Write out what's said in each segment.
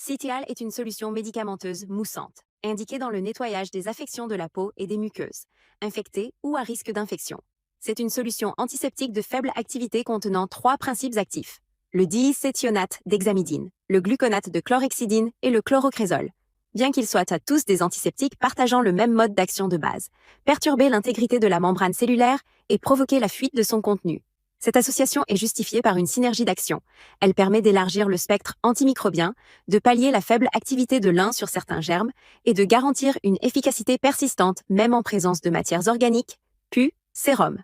Citéal est une solution médicamenteuse moussante, indiquée dans le nettoyage des affections de la peau et des muqueuses, infectées ou à risque d'infection. C'est une solution antiseptique de faible activité contenant trois principes actifs: le diiscétionate d'hexamidine, le gluconate de chlorhexidine et le chlorocrésol. Bien qu'ils soient à tous des antiseptiques partageant le même mode d'action de base, perturber l'intégrité de la membrane cellulaire et provoquer la fuite de son contenu. Cette association est justifiée par une synergie d'action. Elle permet d'élargir le spectre antimicrobien, de pallier la faible activité de l'un sur certains germes et de garantir une efficacité persistante même en présence de matières organiques, pu, sérum.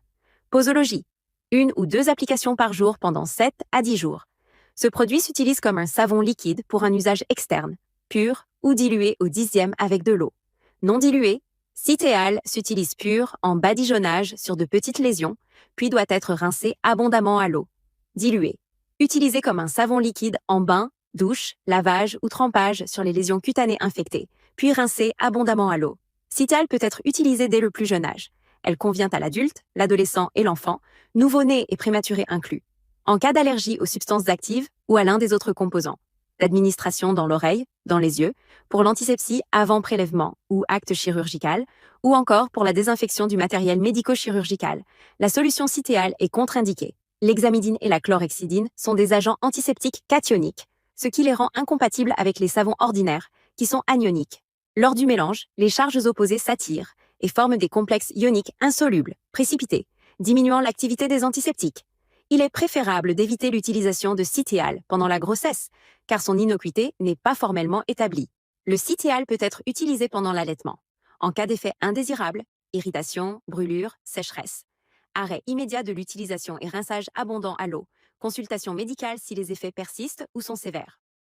Posologie. Une ou deux applications par jour pendant 7 à 10 jours. Ce produit s'utilise comme un savon liquide pour un usage externe, pur ou dilué au dixième avec de l'eau. Non dilué, Citéal s'utilise pur en badigeonnage sur de petites lésions, puis doit être rincé abondamment à l'eau. Dilué. Utilisé comme un savon liquide en bain, douche, lavage ou trempage sur les lésions cutanées infectées, puis rincé abondamment à l'eau. Citéal peut être utilisé dès le plus jeune âge. Elle convient à l'adulte, l'adolescent et l'enfant, nouveau-né et prématuré inclus. En cas d'allergie aux substances actives ou à l'un des autres composants. L'administration dans l'oreille, dans les yeux, pour l'antisepsie avant prélèvement ou acte chirurgical, ou encore pour la désinfection du matériel médico-chirurgical. La solution Citéal est contre-indiquée. L'hexamidine et la chlorhexidine sont des agents antiseptiques cationiques, ce qui les rend incompatibles avec les savons ordinaires, qui sont anioniques. Lors du mélange, les charges opposées s'attirent et forment des complexes ioniques insolubles, précipités, diminuant l'activité des antiseptiques. Il est préférable d'éviter l'utilisation de Citéal pendant la grossesse, car son innocuité n'est pas formellement établie. Le Citéal peut être utilisé pendant l'allaitement. En cas d'effet indésirable, irritation, brûlure, sécheresse. Arrêt immédiat de l'utilisation et rinçage abondant à l'eau. Consultation médicale si les effets persistent ou sont sévères.